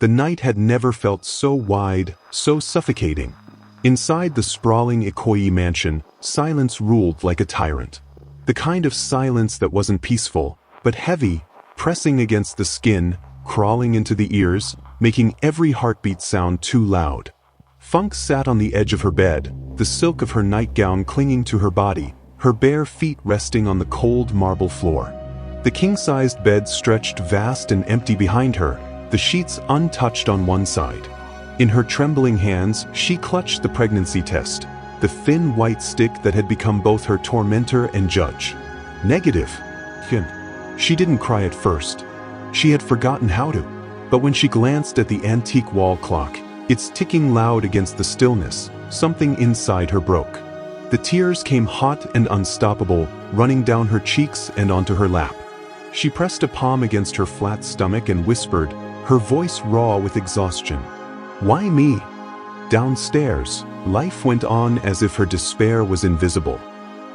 The night had never felt so wide, so suffocating. Inside the sprawling Ikoyi mansion, silence ruled like a tyrant. The kind of silence that wasn't peaceful, but heavy, pressing against the skin, crawling into the ears, making every heartbeat sound too loud. Funk sat on the edge of her bed, the silk of her nightgown clinging to her body, her bare feet resting on the cold marble floor. The king-sized bed stretched vast and empty behind her, the sheets untouched on one side. In her trembling hands, she clutched the pregnancy test, the thin white stick that had become both her tormentor and judge. Negative. She didn't cry at first. She had forgotten how to. But when she glanced at the antique wall clock, its ticking loud against the stillness, something inside her broke. The tears came hot and unstoppable, running down her cheeks and onto her lap. She pressed a palm against her flat stomach and whispered, her voice raw with exhaustion. "Why me?" Downstairs, life went on as if her despair was invisible.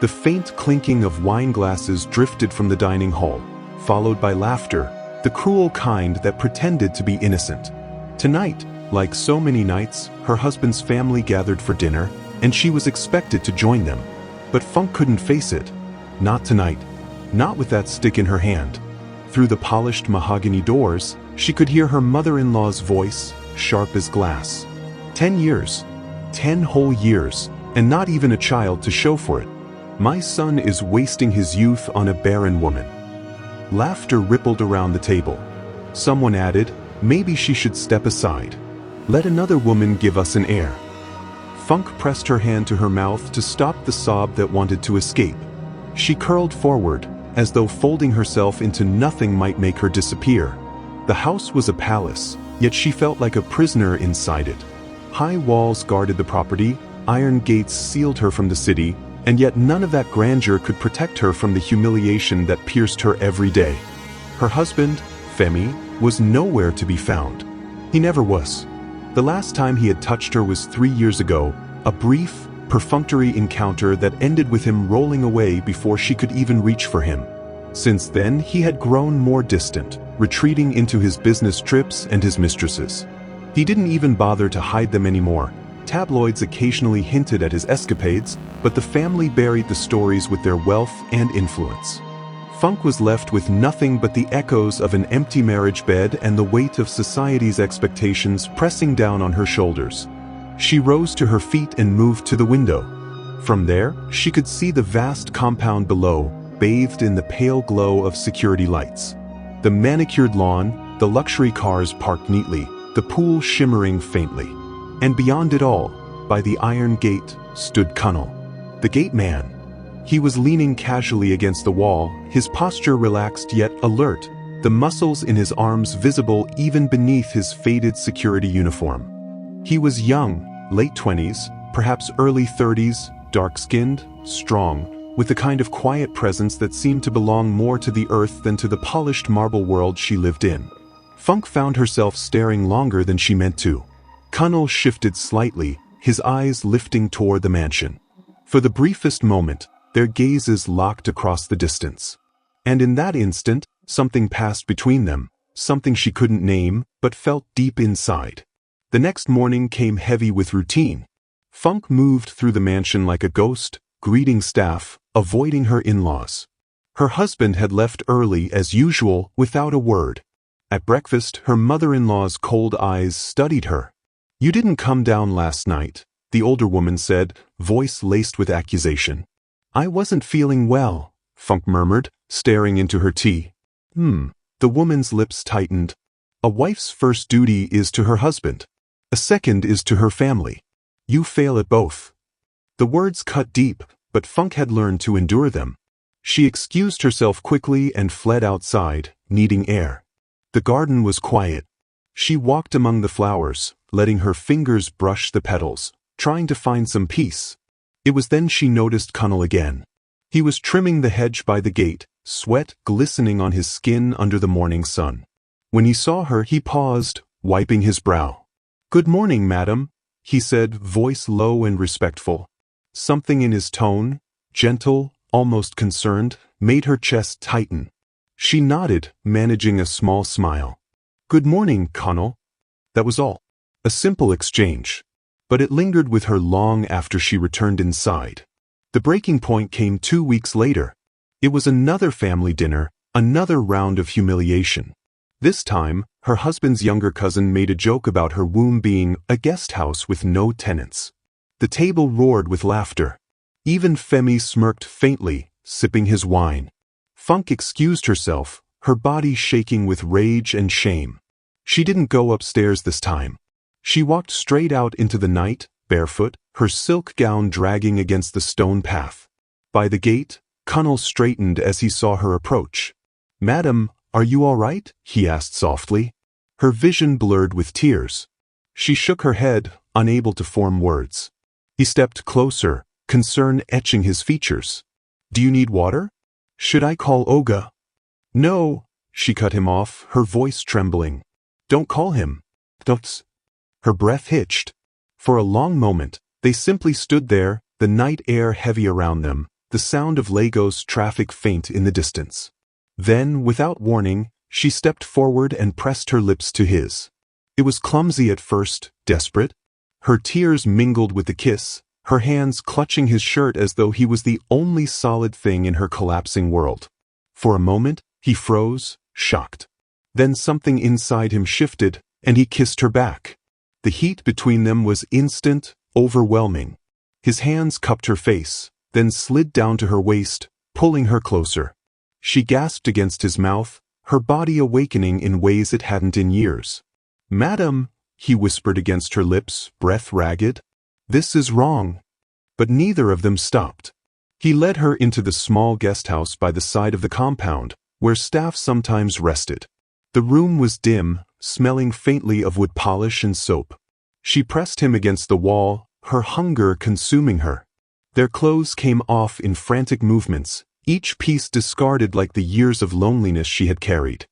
The faint clinking of wine glasses drifted from the dining hall, followed by laughter, the cruel kind that pretended to be innocent. Tonight, like so many nights, her husband's family gathered for dinner, and she was expected to join them. But Funk couldn't face it. Not tonight. Not with that stick in her hand. Through the polished mahogany doors, she could hear her mother-in-law's voice, sharp as glass. 10 years. 10 whole years, and not even a child to show for it. My son is wasting his youth on a barren woman. Laughter rippled around the table. Someone added, maybe she should step aside. Let another woman give us an heir. Funk pressed her hand to her mouth to stop the sob that wanted to escape. She curled forward, as though folding herself into nothing might make her disappear. The house was a palace, yet she felt like a prisoner inside it. High walls guarded the property, iron gates sealed her from the city, and yet none of that grandeur could protect her from the humiliation that pierced her every day. Her husband, Femi, was nowhere to be found. He never was. The last time he had touched her was 3 years ago, a brief, perfunctory encounter that ended with him rolling away before she could even reach for him. Since then, he had grown more distant, retreating into his business trips and his mistresses. He didn't even bother to hide them anymore. Tabloids occasionally hinted at his escapades, but the family buried the stories with their wealth and influence. Funk was left with nothing but the echoes of an empty marriage bed and the weight of society's expectations pressing down on her shoulders. She rose to her feet and moved to the window. From there, she could see the vast compound below, bathed in the pale glow of security lights. The manicured lawn, the luxury cars parked neatly, the pool shimmering faintly. And beyond it all, by the iron gate, stood Kunnel, the gate man. He was leaning casually against the wall, his posture relaxed yet alert, the muscles in his arms visible even beneath his faded security uniform. He was young, late 20s, perhaps early 30s, dark-skinned, strong, with the kind of quiet presence that seemed to belong more to the earth than to the polished marble world she lived in. Funk found herself staring longer than she meant to. Kunnel shifted slightly, his eyes lifting toward the mansion. For the briefest moment, their gazes locked across the distance. And in that instant, something passed between them, something she couldn't name, but felt deep inside. The next morning came heavy with routine. Funk moved through the mansion like a ghost, greeting staff, avoiding her in-laws. Her husband had left early as usual without a word. At breakfast, her mother-in-law's cold eyes studied her. "You didn't come down last night," the older woman said, voice laced with accusation. "I wasn't feeling well," Funk murmured, staring into her tea. The woman's lips tightened. A wife's first duty is to her husband. A second is to her family. You fail at both. The words cut deep, but Funk had learned to endure them. She excused herself quickly and fled outside, needing air. The garden was quiet. She walked among the flowers, letting her fingers brush the petals, trying to find some peace. It was then she noticed Kunnel again. He was trimming the hedge by the gate, sweat glistening on his skin under the morning sun. When he saw her, he paused, wiping his brow. "Good morning, madam," he said, voice low and respectful. Something in his tone, gentle, almost concerned, made her chest tighten. She nodded, managing a small smile. "Good morning, Kunnel." That was all. A simple exchange. But it lingered with her long after she returned inside. The breaking point came 2 weeks later. It was another family dinner, another round of humiliation. This time, her husband's younger cousin made a joke about her womb being a guest house with no tenants. The table roared with laughter. Even Femi smirked faintly, sipping his wine. Funk excused herself, her body shaking with rage and shame. She didn't go upstairs this time. She walked straight out into the night, barefoot, her silk gown dragging against the stone path. By the gate, Cunnel straightened as he saw her approach. "Madam, are you all right?" he asked softly. Her vision blurred with tears. She shook her head, unable to form words. He stepped closer, concern etching his features. "Do you need water? Should I call Oga?" "No," she cut him off, her voice trembling. "Don't call him. Don't." Her breath hitched. For a long moment, they simply stood there, the night air heavy around them, the sound of Lagos traffic faint in the distance. Then, without warning, she stepped forward and pressed her lips to his. It was clumsy at first, desperate. Her tears mingled with the kiss, her hands clutching his shirt as though he was the only solid thing in her collapsing world. For a moment, he froze, shocked. Then something inside him shifted, and he kissed her back. The heat between them was instant, overwhelming. His hands cupped her face, then slid down to her waist, pulling her closer. She gasped against his mouth, her body awakening in ways it hadn't in years. "Madam," he whispered against her lips, breath ragged. "This is wrong." But neither of them stopped. He led her into the small guest house by the side of the compound, where staff sometimes rested. The room was dim, smelling faintly of wood polish and soap. She pressed him against the wall, her hunger consuming her. Their clothes came off in frantic movements, each piece discarded like the years of loneliness she had carried.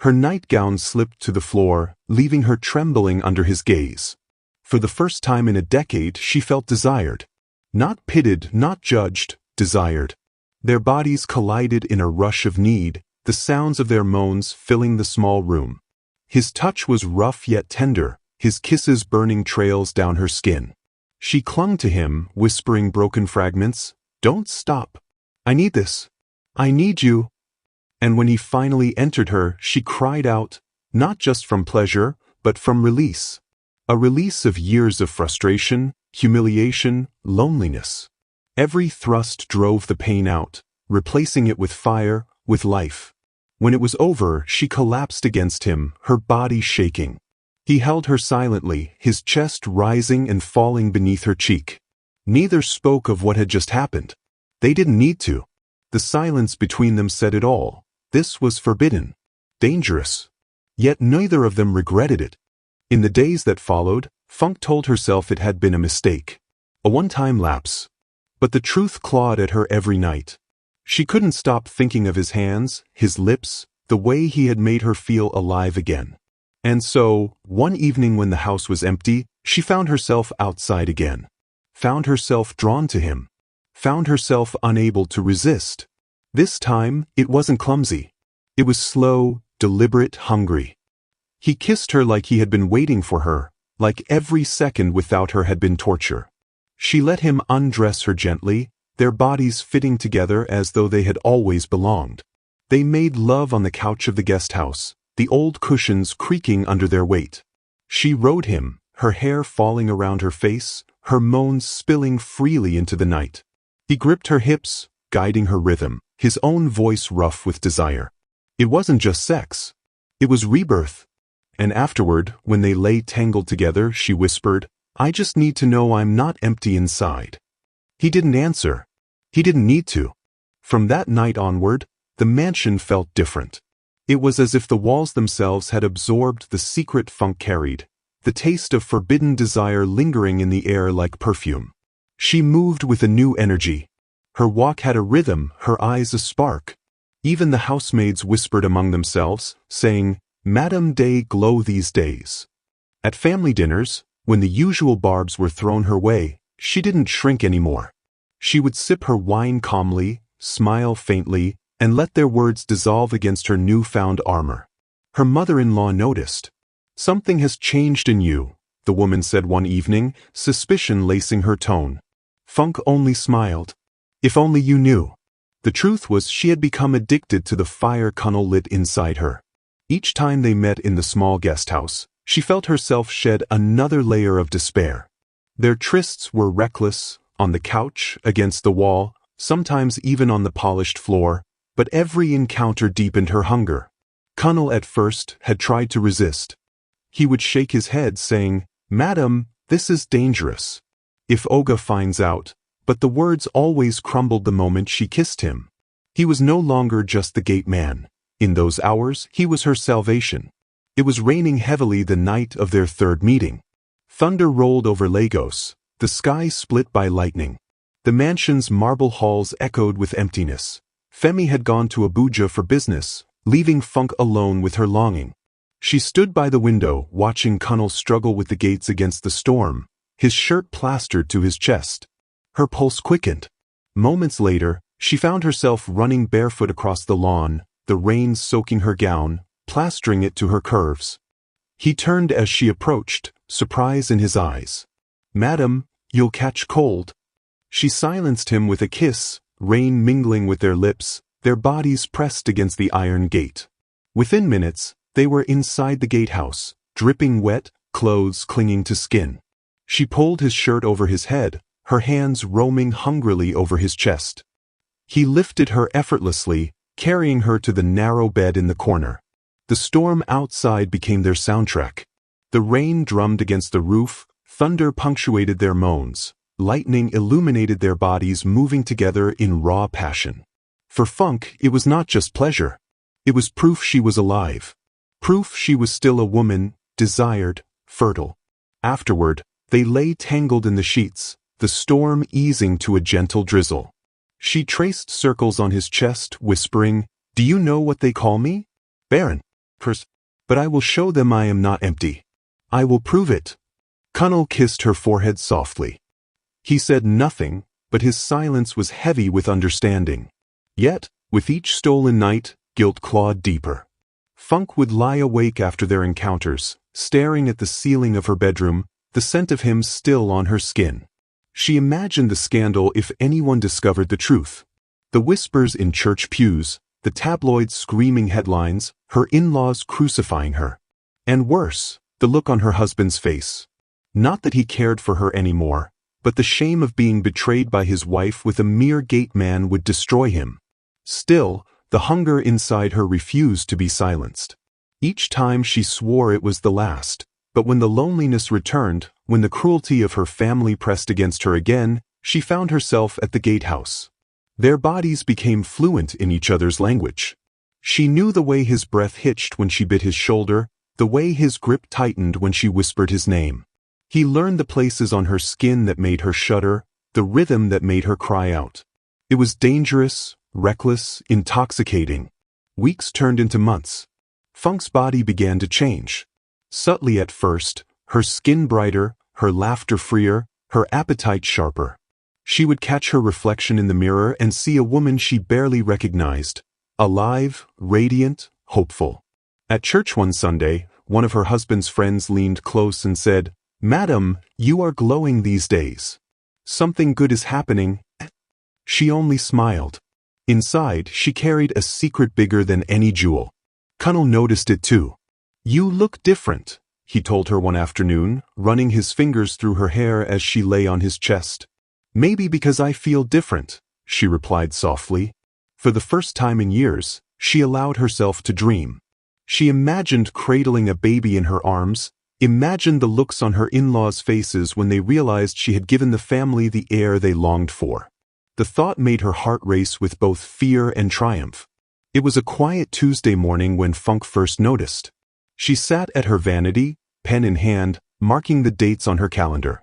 Her nightgown slipped to the floor, leaving her trembling under his gaze. For the first time in a decade, she felt desired. Not pitied, not judged, desired. Their bodies collided in a rush of need, the sounds of their moans filling the small room. His touch was rough yet tender, his kisses burning trails down her skin. She clung to him, whispering broken fragments, "Don't stop. I need this. I need you." And when he finally entered her, she cried out, not just from pleasure, but from release. A release of years of frustration, humiliation, loneliness. Every thrust drove the pain out, replacing it with fire, with life. When it was over, she collapsed against him, her body shaking. He held her silently, his chest rising and falling beneath her cheek. Neither spoke of what had just happened. They didn't need to. The silence between them said it all. This was forbidden, dangerous. Yet neither of them regretted it. In the days that followed, Funk told herself it had been a mistake, a one-time lapse. But the truth clawed at her every night. She couldn't stop thinking of his hands, his lips, the way he had made her feel alive again. And so, one evening when the house was empty, she found herself outside again. Found herself drawn to him. Found herself unable to resist. This time, it wasn't clumsy. It was slow, deliberate, hungry. He kissed her like he had been waiting for her, like every second without her had been torture. She let him undress her gently, their bodies fitting together as though they had always belonged. They made love on the couch of the guest house, the old cushions creaking under their weight. She rode him, her hair falling around her face, her moans spilling freely into the night. He gripped her hips, guiding her rhythm, his own voice rough with desire. It wasn't just sex. It was rebirth. And afterward, when they lay tangled together, she whispered, "I just need to know I'm not empty inside." He didn't answer. He didn't need to. From that night onward, the mansion felt different. It was as if the walls themselves had absorbed the secret Funk carried, the taste of forbidden desire lingering in the air like perfume. She moved with a new energy. Her walk had a rhythm, her eyes a spark. Even the housemaids whispered among themselves, saying, "Madame Day glow these days." At family dinners, when the usual barbs were thrown her way, she didn't shrink anymore. She would sip her wine calmly, smile faintly, and let their words dissolve against her newfound armor. Her mother-in-law noticed. "Something has changed in you," the woman said one evening, suspicion lacing her tone. Funk only smiled. "If only you knew." The truth was she had become addicted to the fire Connell lit inside her. Each time they met in the small guest house, she felt herself shed another layer of despair. Their trysts were reckless, on the couch, against the wall, sometimes even on the polished floor, but every encounter deepened her hunger. Connell at first had tried to resist. He would shake his head saying, "Madam, this is dangerous. If Olga finds out," but the words always crumbled the moment she kissed him. He was no longer just the gate man. In those hours, he was her salvation. It was raining heavily the night of their third meeting. Thunder rolled over Lagos, the sky split by lightning. The mansion's marble halls echoed with emptiness. Femi had gone to Abuja for business, leaving Funk alone with her longing. She stood by the window, watching Connell struggle with the gates against the storm, his shirt plastered to his chest. Her pulse quickened. Moments later, she found herself running barefoot across the lawn, the rain soaking her gown, plastering it to her curves. He turned as she approached, surprise in his eyes. "Madam, you'll catch cold." She silenced him with a kiss, rain mingling with their lips, their bodies pressed against the iron gate. Within minutes, they were inside the gatehouse, dripping wet, clothes clinging to skin. She pulled his shirt over his head, her hands roaming hungrily over his chest. He lifted her effortlessly, carrying her to the narrow bed in the corner. The storm outside became their soundtrack. The rain drummed against the roof, thunder punctuated their moans, lightning illuminated their bodies moving together in raw passion. For Funk, it was not just pleasure. It was proof she was alive. Proof she was still a woman, desired, fertile. Afterward, they lay tangled in the sheets, the storm easing to a gentle drizzle. She traced circles on his chest, whispering, "Do you know what they call me? Barren. But I will show them I am not empty. I will prove it." Connell kissed her forehead softly. He said nothing, but his silence was heavy with understanding. Yet, with each stolen night, guilt clawed deeper. Funk would lie awake after their encounters, staring at the ceiling of her bedroom, the scent of him still on her skin. She imagined the scandal if anyone discovered the truth. The whispers in church pews, the tabloids screaming headlines, her in-laws crucifying her. And worse, the look on her husband's face. Not that he cared for her anymore, but the shame of being betrayed by his wife with a mere gate man would destroy him. Still, the hunger inside her refused to be silenced. Each time she swore it was the last, but when the loneliness returned, when the cruelty of her family pressed against her again, she found herself at the gatehouse. Their bodies became fluent in each other's language. She knew the way his breath hitched when she bit his shoulder, the way his grip tightened when she whispered his name. He learned the places on her skin that made her shudder, the rhythm that made her cry out. It was dangerous, reckless, intoxicating. Weeks turned into months. Funk's body began to change. Subtly at first, her skin brighter, her laughter freer, her appetite sharper. She would catch her reflection in the mirror and see a woman she barely recognized, alive, radiant, hopeful. At church one Sunday, one of her husband's friends leaned close and said, "Madam, you are glowing these days. Something good is happening." She only smiled. Inside, she carried a secret bigger than any jewel. Connell noticed it too. "You look different," he told her one afternoon, running his fingers through her hair as she lay on his chest. "Maybe because I feel different," she replied softly. For the first time in years, she allowed herself to dream. She imagined cradling a baby in her arms, imagined the looks on her in-laws' faces when they realized she had given the family the heir they longed for. The thought made her heart race with both fear and triumph. It was a quiet Tuesday morning when Funk first noticed. She sat at her vanity, pen in hand, marking the dates on her calendar.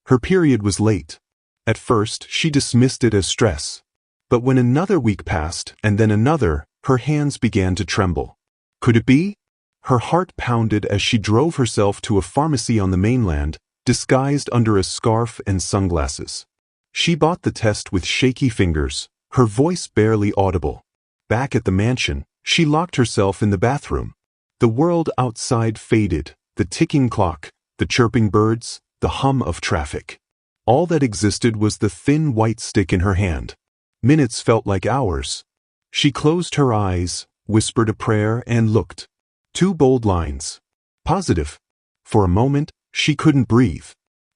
Her period was late. At first, she dismissed it as stress. But when another week passed, and then another, her hands began to tremble. Could it be? Her heart pounded as she drove herself to a pharmacy on the mainland, disguised under a scarf and sunglasses. She bought the test with shaky fingers, her voice barely audible. Back at the mansion, she locked herself in the bathroom. The world outside faded, the ticking clock, the chirping birds, the hum of traffic. All that existed was the thin white stick in her hand. Minutes felt like hours. She closed her eyes, whispered a prayer, and looked. 2 bold lines. Positive. For a moment, she couldn't breathe.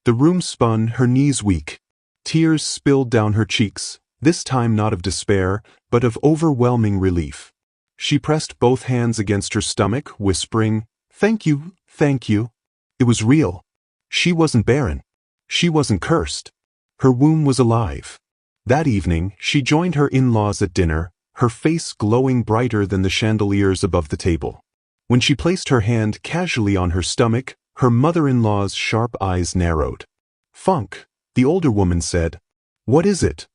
The room spun, her knees weak. Tears spilled down her cheeks, this time not of despair, but of overwhelming relief. She pressed both hands against her stomach, whispering, "Thank you, thank you." It was real. She wasn't barren. She wasn't cursed. Her womb was alive. That evening, she joined her in-laws at dinner, her face glowing brighter than the chandeliers above the table. When she placed her hand casually on her stomach, her mother-in-law's sharp eyes narrowed. "Funk," the older woman said. "What is it?"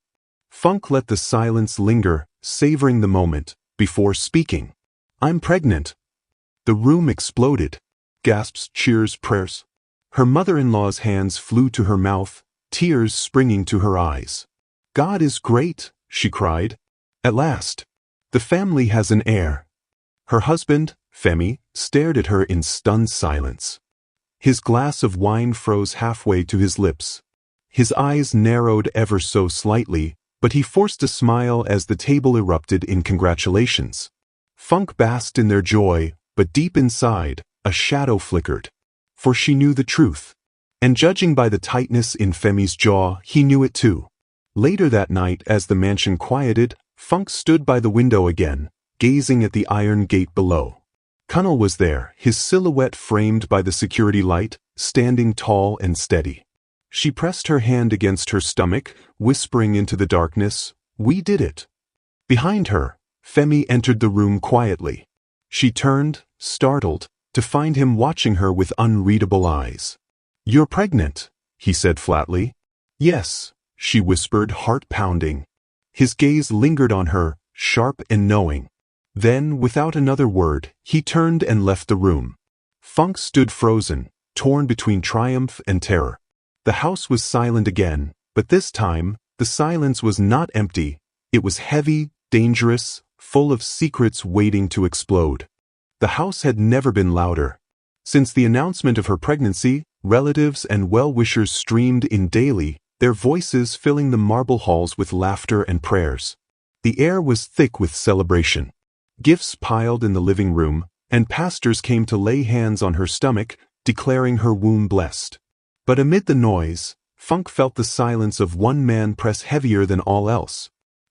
Funk let the silence linger, savoring the moment, before speaking. "I'm pregnant." The room exploded. Gasps, cheers, prayers. Her mother-in-law's hands flew to her mouth, tears springing to her eyes. "God is great," she cried. "At last. The family has an heir." Her husband, Femi, stared at her in stunned silence. His glass of wine froze halfway to his lips. His eyes narrowed ever so slightly, but he forced a smile as the table erupted in congratulations. Funk basked in their joy, but deep inside, a shadow flickered. For she knew the truth. And judging by the tightness in Femi's jaw, he knew it too. Later that night, as the mansion quieted, Funk stood by the window again, gazing at the iron gate below. Cunnel was there, his silhouette framed by the security light, standing tall and steady. She pressed her hand against her stomach, whispering into the darkness, "We did it." Behind her, Femi entered the room quietly. She turned, startled, to find him watching her with unreadable eyes. "You're pregnant," he said flatly. "Yes," she whispered, heart pounding. His gaze lingered on her, sharp and knowing. Then, without another word, he turned and left the room. Funk stood frozen, torn between triumph and terror. The house was silent again, but this time, the silence was not empty. It was heavy, dangerous, full of secrets waiting to explode. The house had never been louder. Since the announcement of her pregnancy, relatives and well-wishers streamed in daily, their voices filling the marble halls with laughter and prayers. The air was thick with celebration. Gifts piled in the living room, and pastors came to lay hands on her stomach, declaring her womb blessed. But amid the noise, Funk felt the silence of one man press heavier than all else.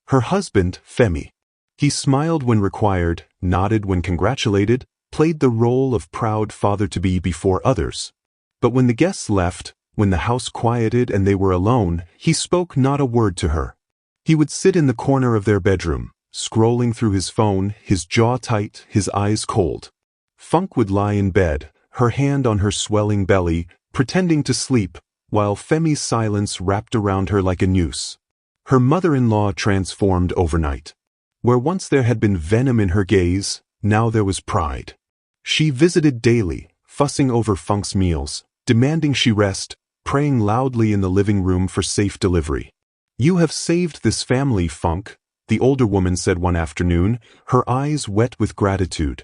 Her husband, Femi. He smiled when required, nodded when congratulated, played the role of proud father-to-be before others. But when the guests left, when the house quieted and they were alone, he spoke not a word to her. He would sit in the corner of their bedroom, scrolling through his phone, his jaw tight, his eyes cold. Funk would lie in bed, her hand on her swelling belly, pretending to sleep, while Femi's silence wrapped around her like a noose. Her mother-in-law transformed overnight. Where once there had been venom in her gaze, now there was pride. She visited daily, fussing over Funk's meals, demanding she rest, praying loudly in the living room for safe delivery. "You have saved this family, Funk," the older woman said one afternoon, her eyes wet with gratitude.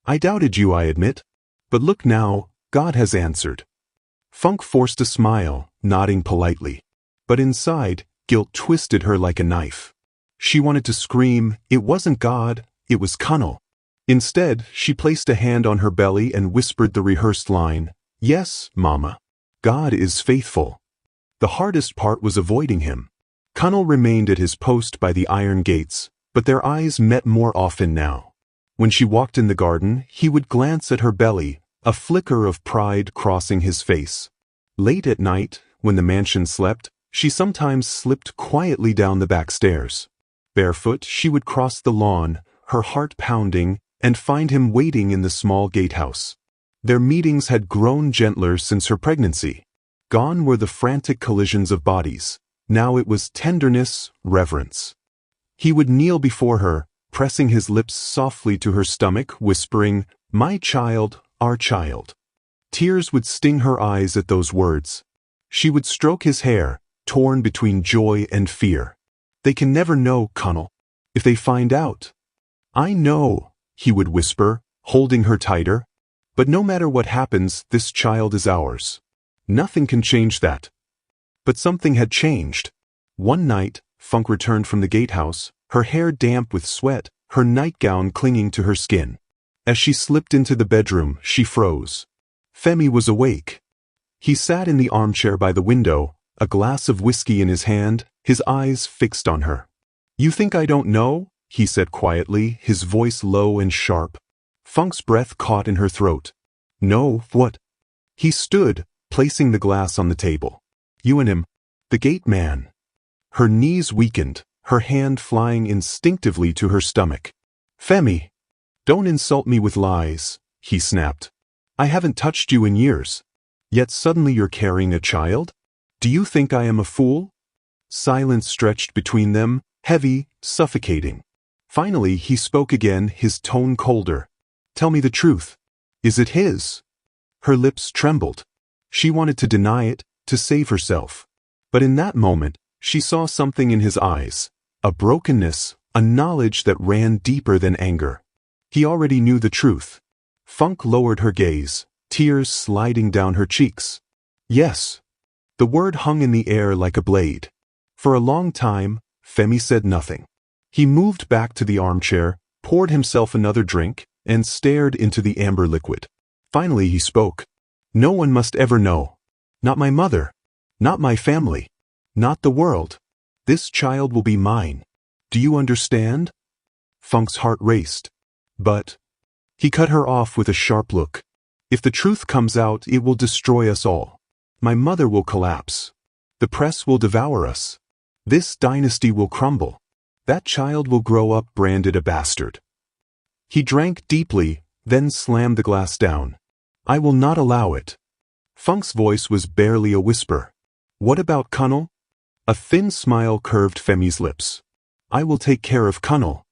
"I doubted you, I admit. But look now, God has answered." Funk forced a smile, nodding politely. But inside, guilt twisted her like a knife. She wanted to scream, it wasn't God, it was Cunnel. Instead, she placed a hand on her belly and whispered the rehearsed line, "Yes, Mama. God is faithful." The hardest part was avoiding him. Cunnel remained at his post by the iron gates, but their eyes met more often now. When she walked in the garden, he would glance at her belly, a flicker of pride crossing his face. Late at night, when the mansion slept, she sometimes slipped quietly down the back stairs. Barefoot, she would cross the lawn, her heart pounding, and find him waiting in the small gatehouse. Their meetings had grown gentler since her pregnancy. Gone were the frantic collisions of bodies. Now it was tenderness, reverence. He would kneel before her, pressing his lips softly to her stomach, whispering, "My child, our child." Tears would sting her eyes at those words. She would stroke his hair, torn between joy and fear. "They can never know, Cunnel. If they find out." "I know," he would whisper, holding her tighter. But no matter what happens, this child is ours. Nothing can change that. But something had changed. One night, Funk returned from the gatehouse, her hair damp with sweat, her nightgown clinging to her skin. As she slipped into the bedroom, she froze. Femi was awake. He sat in the armchair by the window, a glass of whiskey in his hand, his eyes fixed on her. "You think I don't know?" he said quietly, his voice low and sharp. Funk's breath caught in her throat. "No, what?" He stood, placing the glass on the table. "You and him. The gate man." Her knees weakened, her hand flying instinctively to her stomach. "Femi, don't insult me with lies," he snapped. "I haven't touched you in years. Yet suddenly you're carrying a child? Do you think I am a fool?" Silence stretched between them, heavy, suffocating. Finally he spoke again, his tone colder. "Tell me the truth. Is it his?" Her lips trembled. She wanted to deny it, to save herself. But in that moment, she saw something in his eyes, a brokenness, a knowledge that ran deeper than anger. He already knew the truth. Funk lowered her gaze, tears sliding down her cheeks. "Yes." The word hung in the air like a blade. For a long time, Femi said nothing. He moved back to the armchair, poured himself another drink, and stared into the amber liquid. Finally he spoke. "No one must ever know. Not my mother. Not my family. Not the world. This child will be mine. Do you understand?" Funk's heart raced. "But—" He cut her off with a sharp look. "If the truth comes out, it will destroy us all. My mother will collapse. The press will devour us. This dynasty will crumble. That child will grow up branded a bastard." He drank deeply, then slammed the glass down. "I will not allow it." Funk's voice was barely a whisper. "What about Kunnel?" A thin smile curved Femi's lips. "I will take care of Kunnel."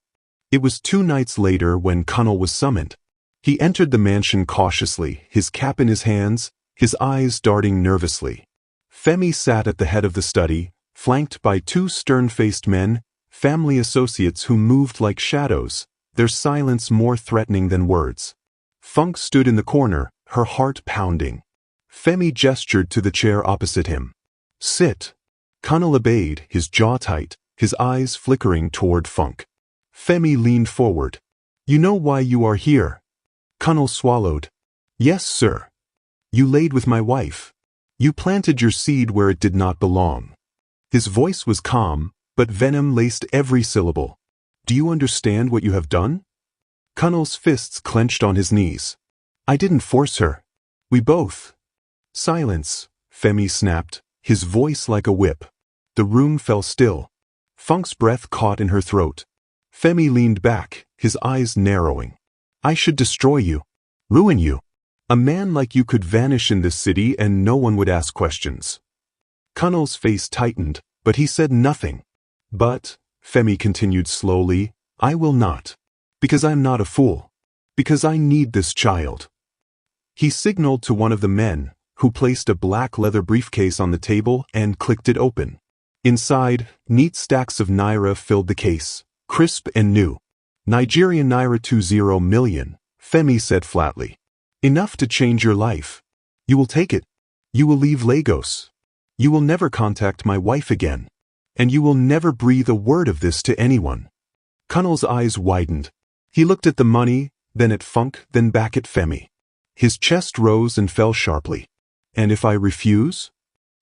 It was 2 nights later when Kunnel was summoned. He entered the mansion cautiously, his cap in his hands, his eyes darting nervously. Femi sat at the head of the study, flanked by 2 stern-faced men, family associates who moved like shadows, their silence more threatening than words. Funk stood in the corner, her heart pounding. Femi gestured to the chair opposite him. "Sit." Kunnel obeyed, his jaw tight, his eyes flickering toward Funk. Femi leaned forward. "You know why you are here?" Kunnel swallowed. "Yes, sir. You laid with my wife. You planted your seed where it did not belong." His voice was calm, but venom laced every syllable. "Do you understand what you have done?" Kunnel's fists clenched on his knees. "I didn't force her. We both—" "Silence," Femi snapped, his voice like a whip. The room fell still. Funk's breath caught in her throat. Femi leaned back, his eyes narrowing. "I should destroy you. Ruin you. A man like you could vanish in this city and no one would ask questions." Kunnel's face tightened, but he said nothing. "But," Femi continued slowly, "I will not. Because I am not a fool. Because I need this child." He signaled to one of the men, who placed a black leather briefcase on the table and clicked it open. Inside, neat stacks of naira filled the case, crisp and new. "Nigerian naira 20 million, Femi said flatly. "Enough to change your life. You will take it. You will leave Lagos. You will never contact my wife again. And you will never breathe a word of this to anyone." Kunnel's eyes widened. He looked at the money, then at Funk, then back at Femi. His chest rose and fell sharply. "And if I refuse?"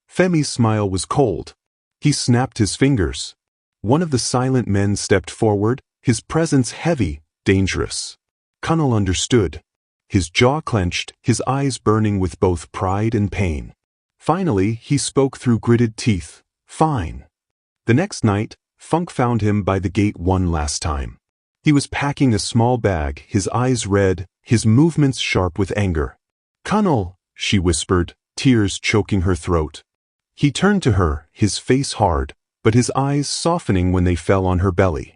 Femi's smile was cold. He snapped his fingers. One of the silent men stepped forward, his presence heavy, dangerous. Kunnel understood. His jaw clenched, his eyes burning with both pride and pain. Finally, he spoke through gritted teeth. "Fine." The next night, Funk found him by the gate one last time. He was packing a small bag, his eyes red, his movements sharp with anger. "Kunnel," she whispered, tears choking her throat. He turned to her, his face hard, but his eyes softening when they fell on her belly.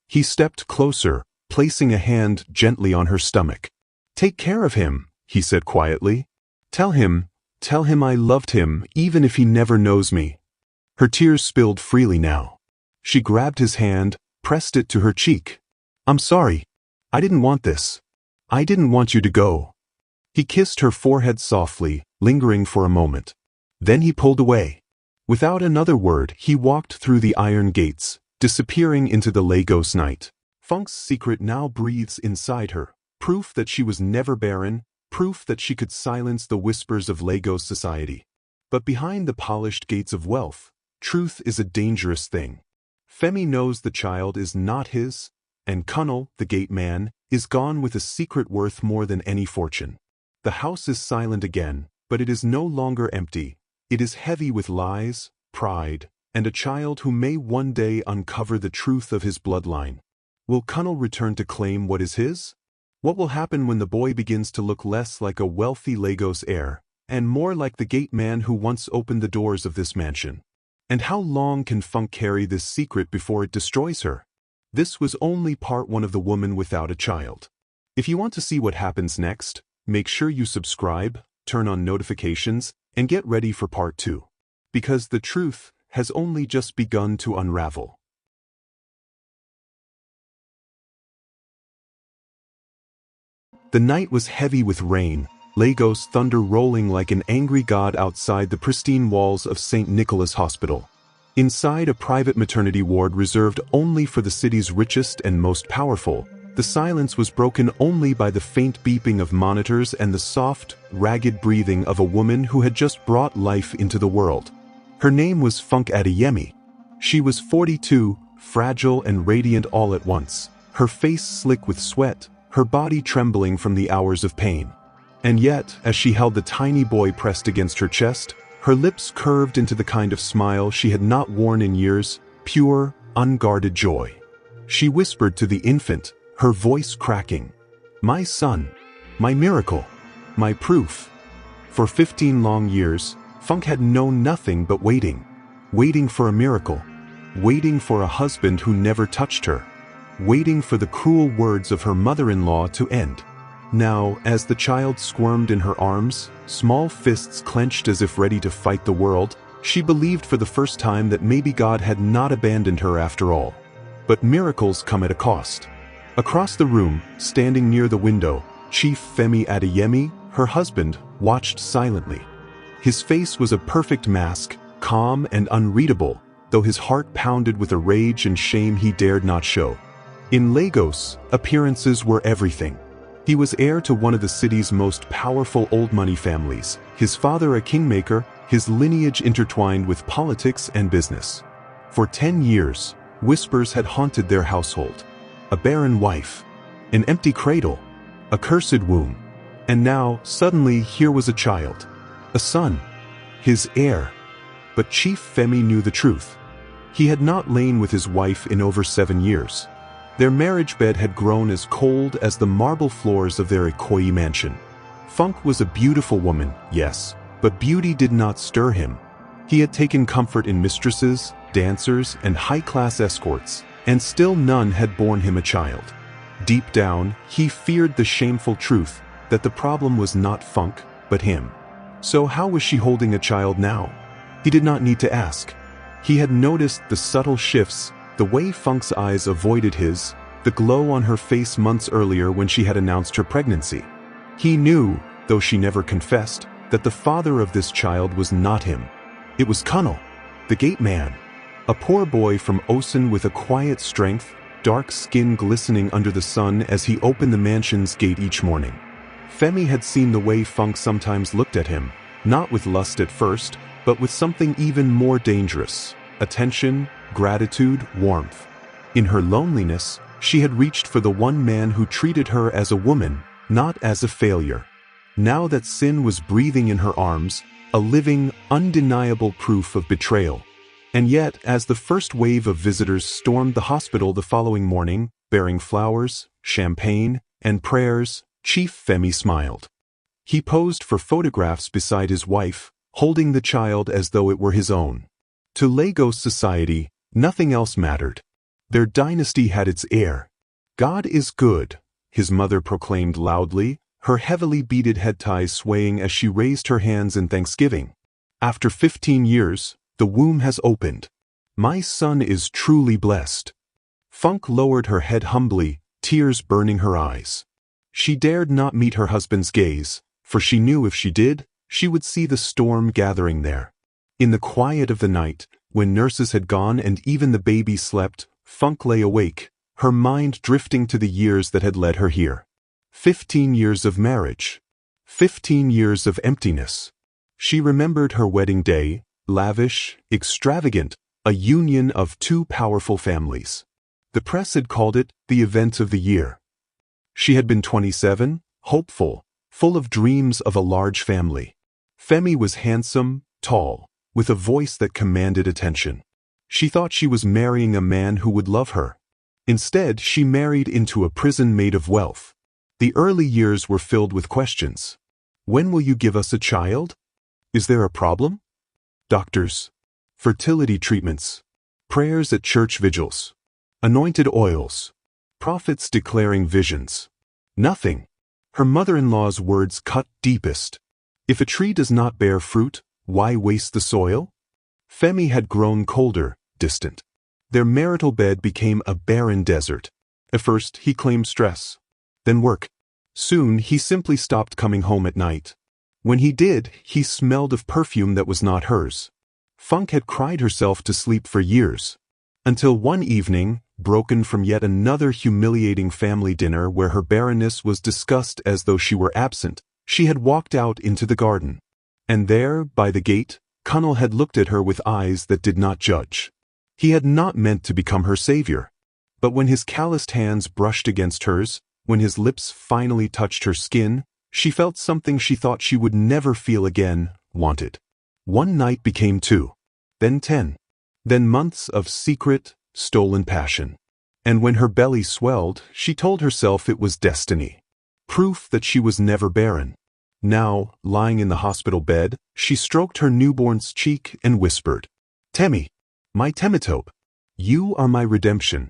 He stepped closer, placing a hand gently on her stomach. "Take care of him," he said quietly. Tell him I loved him, even if he never knows me." Her tears spilled freely now. She grabbed his hand, pressed it to her cheek. "I'm sorry. I didn't want this. I didn't want you to go." He kissed her forehead softly, lingering for a moment. Then he pulled away. Without another word, he walked through the iron gates, disappearing into the Lagos night. Funk's secret now breathes inside her, proof that she was never barren, proof that she could silence the whispers of Lagos society. But behind the polished gates of wealth, truth is a dangerous thing. Femi knows the child is not his, and Kunal, the gate man, is gone with a secret worth more than any fortune. The house is silent again, but it is no longer empty. It is heavy with lies, pride, and a child who may one day uncover the truth of his bloodline. Will Kunal return to claim what is his? What will happen when the boy begins to look less like a wealthy Lagos heir, and more like the gate man who once opened the doors of this mansion? And how long can Funk carry this secret before it destroys her? This was only part one of The Woman Without a Child. If you want to see what happens next, make sure you subscribe, turn on notifications, and get ready for part 2. Because the truth has only just begun to unravel. The night was heavy with rain, Lagos thunder rolling like an angry god outside the pristine walls of St. Nicholas Hospital. Inside a private maternity ward reserved only for the city's richest and most powerful, the silence was broken only by the faint beeping of monitors and the soft, ragged breathing of a woman who had just brought life into the world. Her name was Funk Adeyemi. She was 42, fragile and radiant all at once, her face slick with sweat, her body trembling from the hours of pain. And yet, as she held the tiny boy pressed against her chest, her lips curved into the kind of smile she had not worn in years, pure, unguarded joy. She whispered to the infant, her voice cracking, "My son, my miracle, my proof." For 15 long years, Funk had known nothing but waiting. Waiting for a miracle. Waiting for a husband who never touched her. Waiting for the cruel words of her mother-in-law to end. Now, as the child squirmed in her arms, small fists clenched as if ready to fight the world, she believed for the first time that maybe God had not abandoned her after all. But miracles come at a cost. Across the room, standing near the window, Chief Femi Adeyemi, her husband, watched silently. His face was a perfect mask, calm and unreadable, though his heart pounded with a rage and shame he dared not show. In Lagos, appearances were everything. He was heir to one of the city's most powerful old money families, his father a kingmaker, his lineage intertwined with politics and business. For 10 years, whispers had haunted their household. A barren wife, an empty cradle, a cursed womb. And now, suddenly, here was a child, a son, his heir. But Chief Femi knew the truth. He had not lain with his wife in over 7 years. Their marriage bed had grown as cold as the marble floors of their Ikoyi mansion. Funk was a beautiful woman, yes, but beauty did not stir him. He had taken comfort in mistresses, dancers, and high-class escorts, and still none had borne him a child. Deep down, he feared the shameful truth that the problem was not Funk, but him. So how was she holding a child now? He did not need to ask. He had noticed the subtle shifts, the way Funk's eyes avoided his, the glow on her face months earlier when she had announced her pregnancy. He knew, though she never confessed, that the father of this child was not him. It was Kunal, the gate man. A poor boy from Osun with a quiet strength, dark skin glistening under the sun as he opened the mansion's gate each morning. Femi had seen the way Funk sometimes looked at him, not with lust at first, but with something even more dangerous: attention, gratitude, warmth. In her loneliness, she had reached for the one man who treated her as a woman, not as a failure. Now that sin was breathing in her arms, a living, undeniable proof of betrayal. And yet, as the first wave of visitors stormed the hospital the following morning, bearing flowers, champagne, and prayers, Chief Femi smiled. He posed for photographs beside his wife, holding the child as though it were his own. To Lagos society, nothing else mattered. Their dynasty had its heir. "God is good," his mother proclaimed loudly, her heavily beaded head ties swaying as she raised her hands in thanksgiving. "After 15 years, the womb has opened. My son is truly blessed." Funk lowered her head humbly, tears burning her eyes. She dared not meet her husband's gaze, for she knew if she did, she would see the storm gathering there. In the quiet of the night, when nurses had gone and even the baby slept, Funk lay awake, her mind drifting to the years that had led her here. 15 years of marriage. 15 years of emptiness. She remembered her wedding day, lavish, extravagant, a union of two powerful families. The press had called it the event of the year. She had been 27, hopeful, full of dreams of a large family. Femi was handsome, tall, with a voice that commanded attention. She thought she was marrying a man who would love her. Instead, she married into a prison made of wealth. The early years were filled with questions. When will you give us a child? Is there a problem? Doctors. Fertility treatments. Prayers at church vigils. Anointed oils. Prophets declaring visions. Nothing. Her mother-in-law's words cut deepest. If a tree does not bear fruit, why waste the soil? Femi had grown colder, distant. Their marital bed became a barren desert. At first, he claimed stress. Then work. Soon, he simply stopped coming home at night. When he did, he smelled of perfume that was not hers. Funk had cried herself to sleep for years. Until one evening, broken from yet another humiliating family dinner where her barrenness was discussed as though she were absent, she had walked out into the garden. And there, by the gate, Connell had looked at her with eyes that did not judge. He had not meant to become her savior. But when his calloused hands brushed against hers, when his lips finally touched her skin, she felt something she thought she would never feel again, wanted. One night became 2. Then 10. Then months of secret, stolen passion. And when her belly swelled, she told herself it was destiny. Proof that she was never barren. Now, lying in the hospital bed, she stroked her newborn's cheek and whispered, "Temi, my Temitope, you are my redemption."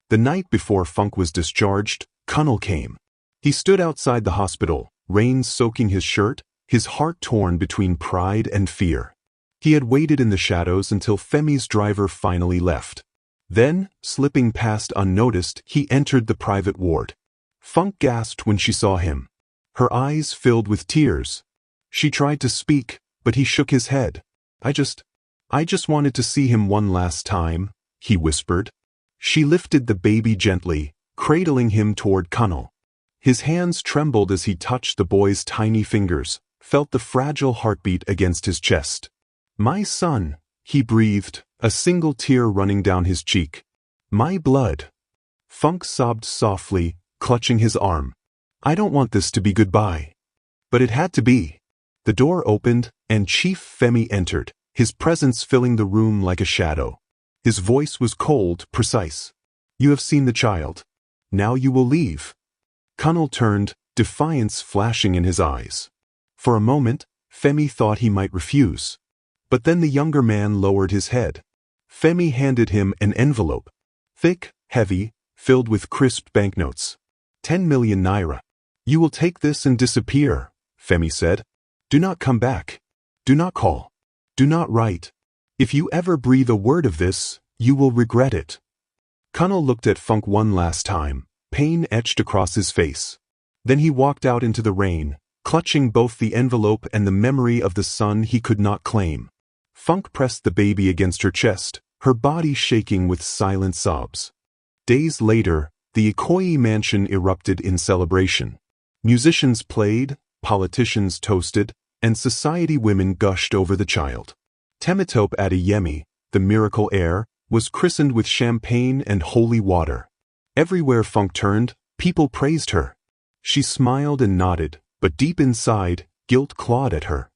The night before Funk was discharged, Connell came. He stood outside the hospital, rain soaking his shirt, his heart torn between pride and fear. He had waited in the shadows until Femi's driver finally left. Then, slipping past unnoticed, he entered the private ward. Funk gasped when she saw him. Her eyes filled with tears. She tried to speak, but he shook his head. I just wanted to see him one last time," he whispered. She lifted the baby gently, cradling him toward Connell. His hands trembled as he touched the boy's tiny fingers, felt the fragile heartbeat against his chest. "My son," he breathed, a single tear running down his cheek. "My blood." Funk sobbed softly, clutching his arm. "I don't want this to be goodbye." But it had to be. The door opened, and Chief Femi entered, his presence filling the room like a shadow. His voice was cold, precise. "You have seen the child. Now you will leave." Connell turned, defiance flashing in his eyes. For a moment, Femi thought he might refuse. But then the younger man lowered his head. Femi handed him an envelope. Thick, heavy, filled with crisp banknotes. 10 million naira. "You will take this and disappear," Femi said. "Do not come back. Do not call. Do not write. If you ever breathe a word of this, you will regret it." Connell looked at Funk one last time, pain etched across his face. Then he walked out into the rain, clutching both the envelope and the memory of the son he could not claim. Funk pressed the baby against her chest, her body shaking with silent sobs. Days later, the Ikoyi mansion erupted in celebration. Musicians played, politicians toasted, and society women gushed over the child. Temitope Adeyemi, the miracle heir, was christened with champagne and holy water. Everywhere Funk turned, people praised her. She smiled and nodded, but deep inside, guilt clawed at her.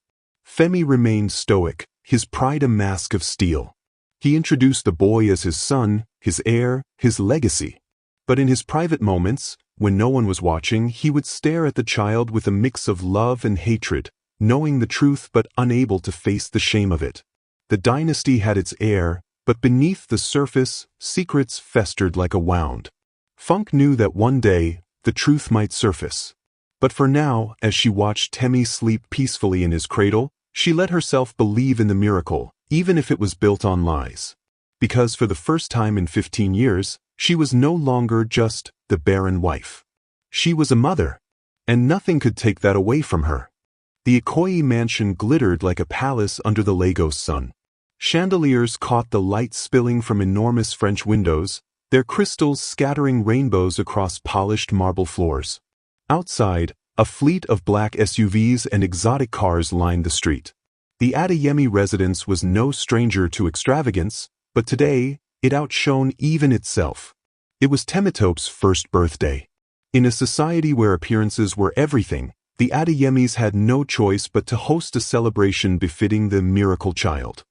Femi remained stoic, his pride a mask of steel. He introduced the boy as his son, his heir, his legacy. But in his private moments, when no one was watching, he would stare at the child with a mix of love and hatred, knowing the truth but unable to face the shame of it. The dynasty had its heir, but beneath the surface, secrets festered like a wound. Funk knew that one day, the truth might surface. But for now, as she watched Temi sleep peacefully in his cradle, she let herself believe in the miracle, even if it was built on lies. Because for the first time in 15 years, she was no longer just the barren wife. She was a mother, and nothing could take that away from her. The Ikoyi mansion glittered like a palace under the Lagos sun. Chandeliers caught the light spilling from enormous French windows, their crystals scattering rainbows across polished marble floors. Outside, a fleet of black SUVs and exotic cars lined the street. The Adeyemi residence was no stranger to extravagance, but today, it outshone even itself. It was Temitope's first birthday. In a society where appearances were everything, the Adeyemis had no choice but to host a celebration befitting the miracle child.